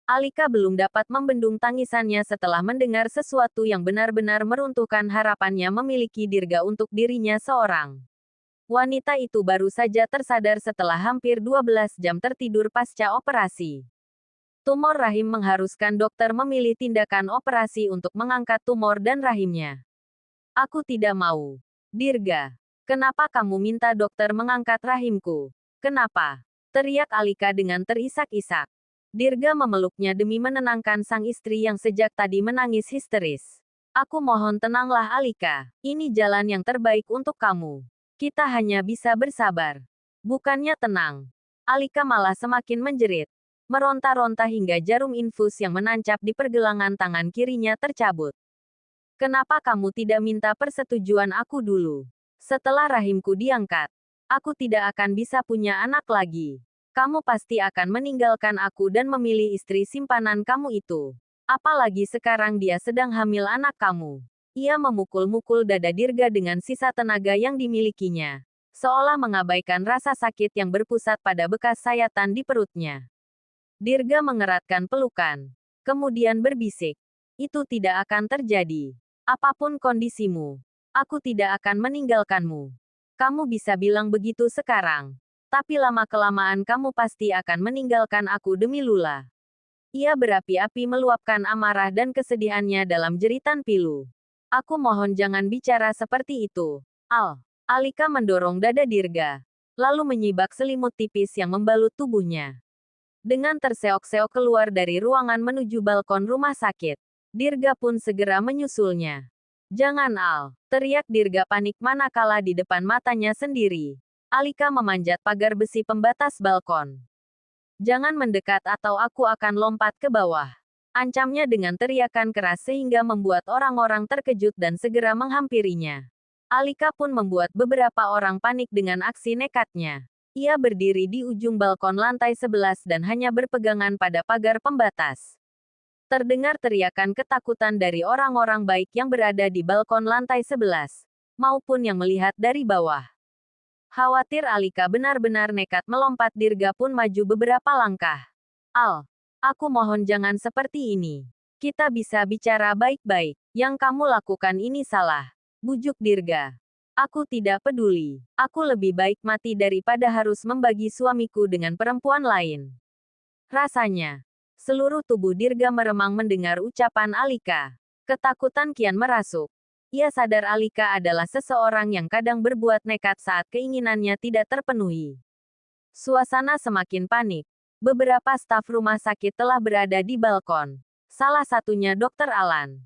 Alika belum dapat membendung tangisannya setelah mendengar sesuatu yang benar-benar meruntuhkan harapannya memiliki Dirga untuk dirinya seorang. Wanita itu baru saja tersadar setelah hampir 12 jam tertidur pasca operasi. Tumor rahim mengharuskan dokter memilih tindakan operasi untuk mengangkat tumor dan rahimnya. Aku tidak mau. Dirga, kenapa kamu minta dokter mengangkat rahimku? Kenapa? Teriak Alika dengan terisak-isak. Dirga memeluknya demi menenangkan sang istri yang sejak tadi menangis histeris. Aku mohon tenanglah Alika. Ini jalan yang terbaik untuk kamu. Kita hanya bisa bersabar. Bukannya tenang. Alika malah semakin menjerit. Meronta-ronta hingga jarum infus yang menancap di pergelangan tangan kirinya tercabut. Kenapa kamu tidak minta persetujuan aku dulu? Setelah rahimku diangkat, aku tidak akan bisa punya anak lagi. Kamu pasti akan meninggalkan aku dan memilih istri simpanan kamu itu. Apalagi sekarang dia sedang hamil anak kamu. Ia memukul-mukul dada Dirga dengan sisa tenaga yang dimilikinya, seolah mengabaikan rasa sakit yang berpusat pada bekas sayatan di perutnya. Dirga mengeratkan pelukan, kemudian berbisik, "Itu tidak akan terjadi. Apapun kondisimu, aku tidak akan meninggalkanmu. Kamu bisa bilang begitu sekarang. Tapi lama-kelamaan kamu pasti akan meninggalkan aku demi Lula." Ia berapi-api meluapkan amarah dan kesedihannya dalam jeritan pilu. "Aku mohon jangan bicara seperti itu, Al." Alika mendorong dada Dirga, lalu menyibak selimut tipis yang membalut tubuhnya. Dengan terseok-seok keluar dari ruangan menuju balkon rumah sakit, Dirga pun segera menyusulnya. "Jangan Al!" teriak Dirga panik manakala di depan matanya sendiri Alika memanjat pagar besi pembatas balkon. "Jangan mendekat atau aku akan lompat ke bawah," ancamnya dengan teriakan keras sehingga membuat orang-orang terkejut dan segera menghampirinya. Alika pun membuat beberapa orang panik dengan aksi nekatnya. Ia berdiri di ujung balkon lantai 11 dan hanya berpegangan pada pagar pembatas. Terdengar teriakan ketakutan dari orang-orang baik yang berada di balkon lantai 11, maupun yang melihat dari bawah. Khawatir Alika benar-benar nekat melompat, Dirga pun maju beberapa langkah. "Al, aku mohon jangan seperti ini. Kita bisa bicara baik-baik. Yang kamu lakukan ini salah," bujuk Dirga. "Aku tidak peduli. Aku lebih baik mati daripada harus membagi suamiku dengan perempuan lain." Rasanya, seluruh tubuh Dirga meremang mendengar ucapan Alika. Ketakutan kian merasuk. Ia sadar Alika adalah seseorang yang kadang berbuat nekat saat keinginannya tidak terpenuhi. Suasana semakin panik. Beberapa staf rumah sakit telah berada di balkon. Salah satunya Dr. Alan.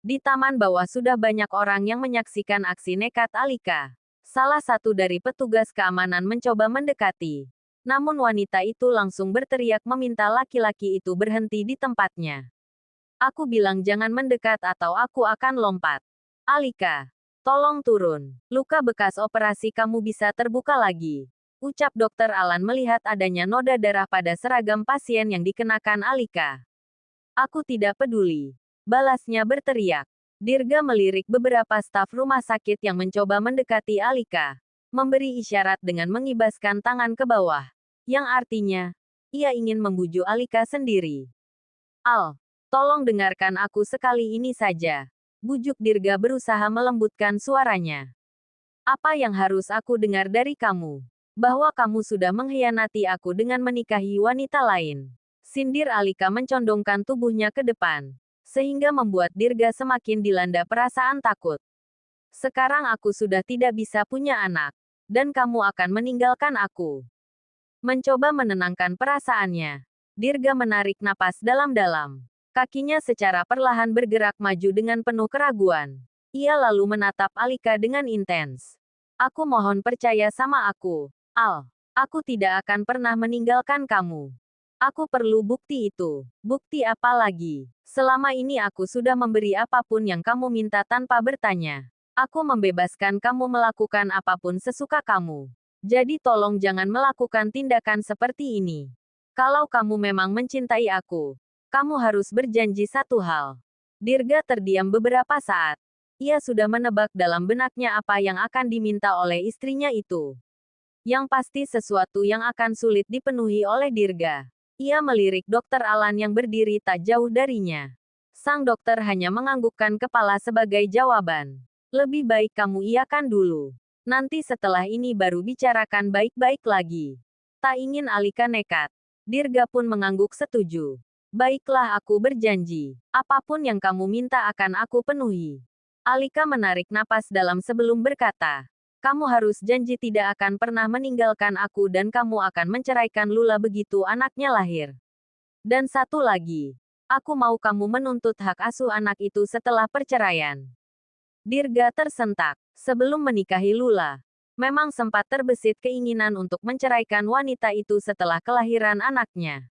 Di taman bawah sudah banyak orang yang menyaksikan aksi nekat Alika. Salah satu dari petugas keamanan mencoba mendekati. Namun wanita itu langsung berteriak meminta laki-laki itu berhenti di tempatnya. "Aku bilang jangan mendekat atau aku akan lompat. Alika, tolong turun. Luka bekas operasi kamu bisa terbuka lagi," ucap Dr. Alan melihat adanya noda darah pada seragam pasien yang dikenakan Alika. "Aku tidak peduli," balasnya berteriak. Dirga melirik beberapa staf rumah sakit yang mencoba mendekati Alika, memberi isyarat dengan mengibaskan tangan ke bawah, yang artinya, ia ingin membujuk Alika sendiri. "Al, tolong dengarkan aku sekali ini saja," bujuk Dirga berusaha melembutkan suaranya. "Apa yang harus aku dengar dari kamu? Bahwa kamu sudah mengkhianati aku dengan menikahi wanita lain," sindir Alika mencondongkan tubuhnya ke depan, sehingga membuat Dirga semakin dilanda perasaan takut. "Sekarang aku sudah tidak bisa punya anak, dan kamu akan meninggalkan aku." Mencoba menenangkan perasaannya, Dirga menarik napas dalam-dalam. Kakinya secara perlahan bergerak maju dengan penuh keraguan. Ia lalu menatap Alika dengan intens. "Aku mohon percaya sama aku, Al. Aku tidak akan pernah meninggalkan kamu. Aku perlu bukti itu." "Bukti apa lagi? Selama ini aku sudah memberi apapun yang kamu minta tanpa bertanya. Aku membebaskan kamu melakukan apapun sesuka kamu. Jadi tolong jangan melakukan tindakan seperti ini. Kalau kamu memang mencintai aku, kamu harus berjanji satu hal." Dirga terdiam beberapa saat. Ia sudah menebak dalam benaknya apa yang akan diminta oleh istrinya itu. Yang pasti sesuatu yang akan sulit dipenuhi oleh Dirga. Ia melirik Dokter Alan yang berdiri tak jauh darinya. Sang dokter hanya menganggukkan kepala sebagai jawaban. Lebih baik kamu iakan dulu. Nanti setelah ini baru bicarakan baik-baik lagi. Tak ingin Alika nekat. Dirga pun mengangguk setuju. Baiklah, aku berjanji. Apapun yang kamu minta akan aku penuhi. Alika menarik napas dalam sebelum berkata. Kamu harus janji tidak akan pernah meninggalkan aku dan kamu akan menceraikan Lula begitu anaknya lahir. Dan satu lagi. Aku mau kamu menuntut hak asuh anak itu setelah perceraian. Dirga tersentak. Sebelum menikahi Lula, memang sempat terbesit keinginan untuk menceraikan wanita itu setelah kelahiran anaknya.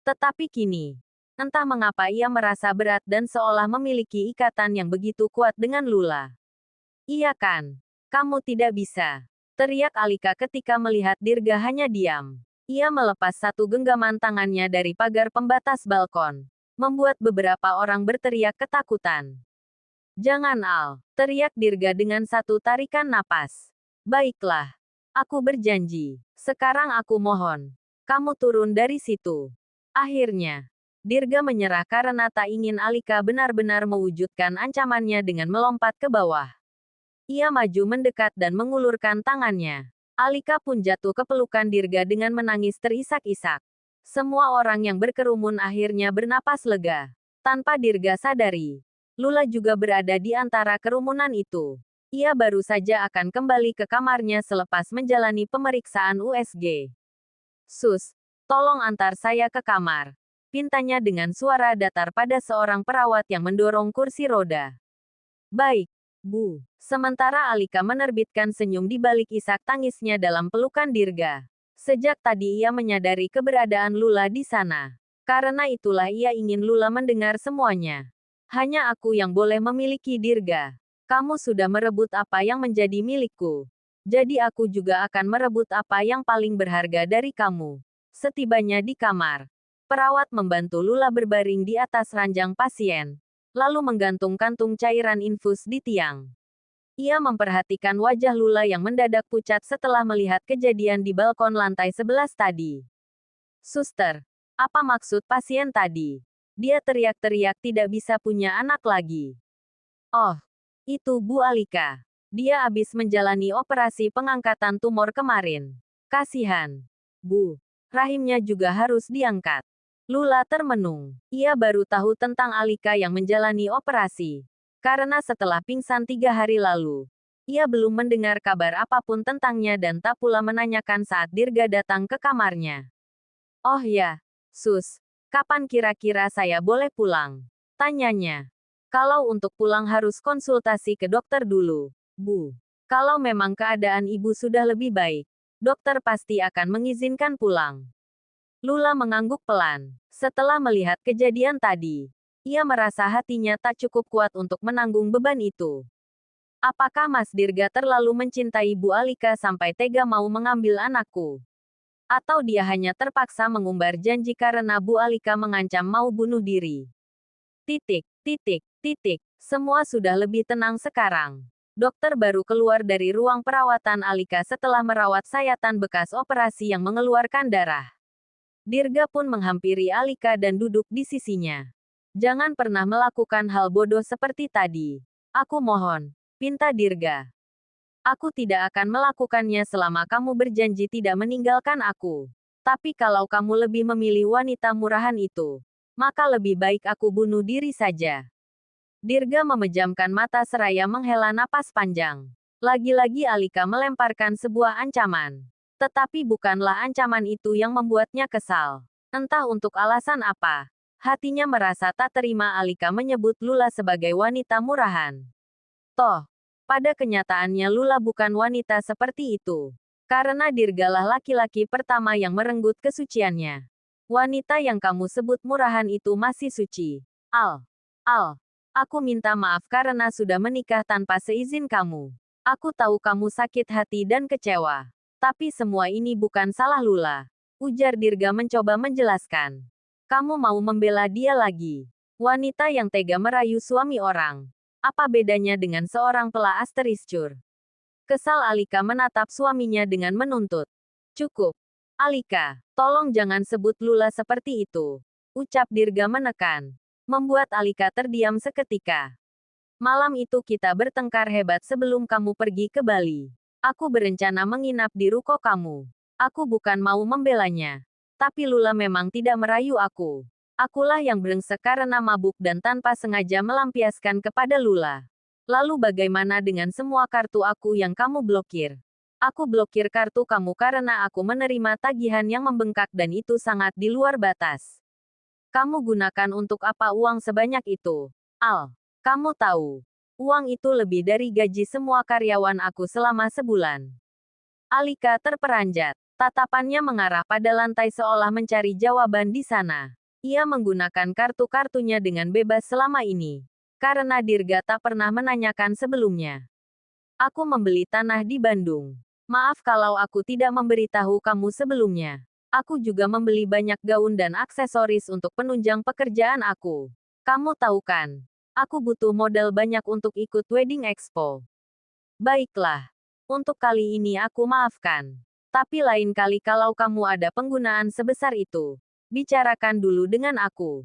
Tetapi kini, entah mengapa ia merasa berat dan seolah memiliki ikatan yang begitu kuat dengan Lula. Iya kan? Kamu tidak bisa. Teriak Alika ketika melihat Dirga hanya diam. Ia melepas satu genggaman tangannya dari pagar pembatas balkon. Membuat beberapa orang berteriak ketakutan. Jangan Al, teriak Dirga dengan satu tarikan napas. Baiklah. Aku berjanji. Sekarang aku mohon. Kamu turun dari situ. Akhirnya, Dirga menyerah karena tak ingin Alika benar-benar mewujudkan ancamannya dengan melompat ke bawah. Ia maju mendekat dan mengulurkan tangannya. Alika pun jatuh ke pelukan Dirga dengan menangis terisak-isak. Semua orang yang berkerumun akhirnya bernapas lega. Tanpa Dirga sadari, Lula juga berada di antara kerumunan itu. Ia baru saja akan kembali ke kamarnya selepas menjalani pemeriksaan USG. Sus, tolong antar saya ke kamar. Pintanya dengan suara datar pada seorang perawat yang mendorong kursi roda. Baik, Bu. Sementara Alika menerbitkan senyum di balik isak tangisnya dalam pelukan Dirga. Sejak tadi ia menyadari keberadaan Lula di sana. Karena itulah ia ingin Lula mendengar semuanya. Hanya aku yang boleh memiliki Dirga. Kamu sudah merebut apa yang menjadi milikku. Jadi aku juga akan merebut apa yang paling berharga dari kamu. Setibanya di kamar, perawat membantu Lula berbaring di atas ranjang pasien, lalu menggantung kantung cairan infus di tiang. Ia memperhatikan wajah Lula yang mendadak pucat setelah melihat kejadian di balkon lantai 11 tadi. Suster, apa maksud pasien tadi? Dia teriak-teriak tidak bisa punya anak lagi. Oh, itu Bu Alika. Dia habis menjalani operasi pengangkatan tumor kemarin. Kasihan. Bu, rahimnya juga harus diangkat. Lula termenung. Ia baru tahu tentang Alika yang menjalani operasi. Karena setelah pingsan 3 hari lalu, ia belum mendengar kabar apapun tentangnya dan tak pula menanyakan saat Dirga datang ke kamarnya. Oh ya, Sus, kapan kira-kira saya boleh pulang? Tanyanya. Kalau untuk pulang harus konsultasi ke dokter dulu, Bu. Kalau memang keadaan ibu sudah lebih baik, dokter pasti akan mengizinkan pulang. Lula mengangguk pelan. Setelah melihat kejadian tadi, ia merasa hatinya tak cukup kuat untuk menanggung beban itu. Apakah Mas Dirga terlalu mencintai Bu Alika sampai tega mau mengambil anakku? Atau dia hanya terpaksa mengumbar janji karena Bu Alika mengancam mau bunuh diri? Titik, titik, titik. Semua sudah lebih tenang sekarang. Dokter baru keluar dari ruang perawatan Alika setelah merawat sayatan bekas operasi yang mengeluarkan darah. Dirga pun menghampiri Alika dan duduk di sisinya. Jangan pernah melakukan hal bodoh seperti tadi. Aku mohon, pinta Dirga. Aku tidak akan melakukannya selama kamu berjanji tidak meninggalkan aku. Tapi kalau kamu lebih memilih wanita murahan itu, maka lebih baik aku bunuh diri saja. Dirga memejamkan mata seraya menghela napas panjang. Lagi-lagi Alika melemparkan sebuah ancaman. Tetapi bukanlah ancaman itu yang membuatnya kesal. Entah untuk alasan apa. Hatinya merasa tak terima Alika menyebut Lula sebagai wanita murahan. Toh, pada kenyataannya Lula bukan wanita seperti itu. Karena Dirgalah laki-laki pertama yang merenggut kesuciannya. Wanita yang kamu sebut murahan itu masih suci. Al, aku minta maaf karena sudah menikah tanpa seizin kamu. Aku tahu kamu sakit hati dan kecewa. Tapi semua ini bukan salah Lula. Ujar Dirga mencoba menjelaskan. Kamu mau membela dia lagi. Wanita yang tega merayu suami orang. Apa bedanya dengan seorang pelaas teriscur? Kesal Alika menatap suaminya dengan menuntut. Cukup. Alika, tolong jangan sebut Lula seperti itu. Ucap Dirga menekan. Membuat Alika terdiam seketika. Malam itu kita bertengkar hebat sebelum kamu pergi ke Bali. Aku berencana menginap di ruko kamu. Aku bukan mau membelanya. Tapi Lula memang tidak merayu aku. Akulah yang brengsek karena mabuk dan tanpa sengaja melampiaskan kepada Lula. Lalu bagaimana dengan semua kartu aku yang kamu blokir? Aku blokir kartu kamu karena aku menerima tagihan yang membengkak dan itu sangat di luar batas. Kamu gunakan untuk apa uang sebanyak itu? Al, kamu tahu. Uang itu lebih dari gaji semua karyawan aku selama sebulan. Alika terperanjat. Tatapannya mengarah pada lantai seolah mencari jawaban di sana. Ia menggunakan kartu-kartunya dengan bebas selama ini. Karena Dirga tak pernah menanyakan sebelumnya. Aku membeli tanah di Bandung. Maaf kalau aku tidak memberitahu kamu sebelumnya. Aku juga membeli banyak gaun dan aksesoris untuk penunjang pekerjaan aku. Kamu tahu kan? Aku butuh modal banyak untuk ikut wedding expo. Baiklah. Untuk kali ini aku maafkan. Tapi lain kali kalau kamu ada penggunaan sebesar itu, bicarakan dulu dengan aku.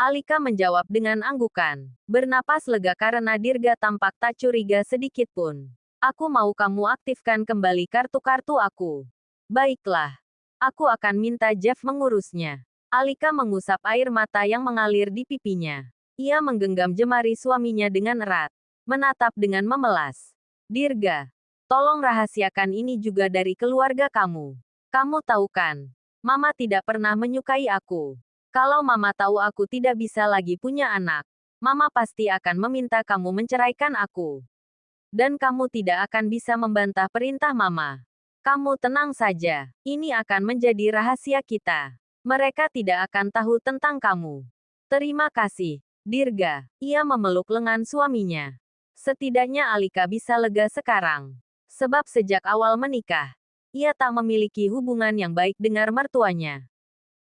Alika menjawab dengan anggukan. Bernapas lega karena Dirga tampak tak curiga sedikit pun. Aku mau kamu aktifkan kembali kartu-kartu aku. Baiklah. Aku akan minta Jeff mengurusnya. Alika mengusap air mata yang mengalir di pipinya. Ia menggenggam jemari suaminya dengan erat. Menatap dengan memelas. Dirga. Tolong rahasiakan ini juga dari keluarga kamu. Kamu tahu kan? Mama tidak pernah menyukai aku. Kalau Mama tahu aku tidak bisa lagi punya anak, Mama pasti akan meminta kamu menceraikan aku. Dan kamu tidak akan bisa membantah perintah Mama. Kamu tenang saja. Ini akan menjadi rahasia kita. Mereka tidak akan tahu tentang kamu. Terima kasih, Dirga. Ia memeluk lengan suaminya. Setidaknya Alika bisa lega sekarang. Sebab sejak awal menikah, ia tak memiliki hubungan yang baik dengan mertuanya.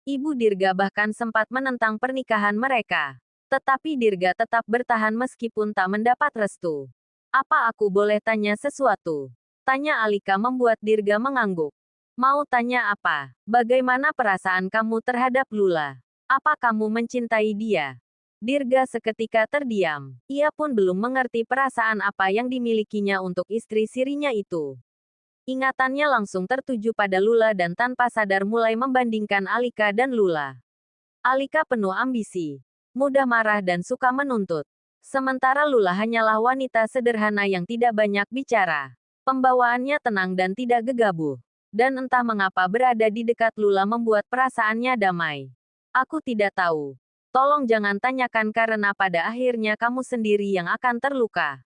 Ibu Dirga bahkan sempat menentang pernikahan mereka. Tetapi Dirga tetap bertahan meskipun tak mendapat restu. Apa aku boleh tanya sesuatu? Tanya Alika membuat Dirga mengangguk. Mau tanya apa? Bagaimana perasaan kamu terhadap Lula? Apa kamu mencintai dia? Dirga seketika terdiam. Ia pun belum mengerti perasaan apa yang dimilikinya untuk istri sirinya itu. Ingatannya langsung tertuju pada Lula dan tanpa sadar mulai membandingkan Alika dan Lula. Alika penuh ambisi, mudah marah dan suka menuntut. Sementara Lula hanyalah wanita sederhana yang tidak banyak bicara. Pembawaannya tenang dan tidak gegabah. Dan entah mengapa berada di dekat Lula membuat perasaannya damai. Aku tidak tahu. Tolong jangan tanyakan karena pada akhirnya kamu sendiri yang akan terluka.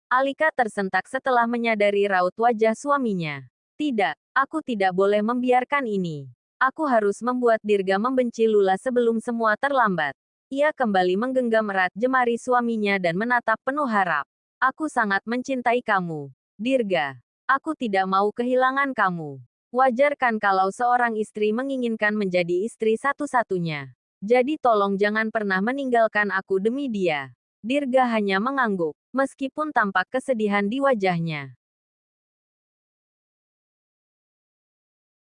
Alika tersentak setelah menyadari raut wajah suaminya. Tidak, aku tidak boleh membiarkan ini. Aku harus membuat Dirga membenci Lula sebelum semua terlambat. Ia kembali menggenggam erat jemari suaminya dan menatap penuh harap. Aku sangat mencintai kamu, Dirga. Aku tidak mau kehilangan kamu. Wajar kan kalau seorang istri menginginkan menjadi istri satu-satunya. Jadi tolong jangan pernah meninggalkan aku demi dia. Dirga hanya mengangguk, meskipun tampak kesedihan di wajahnya.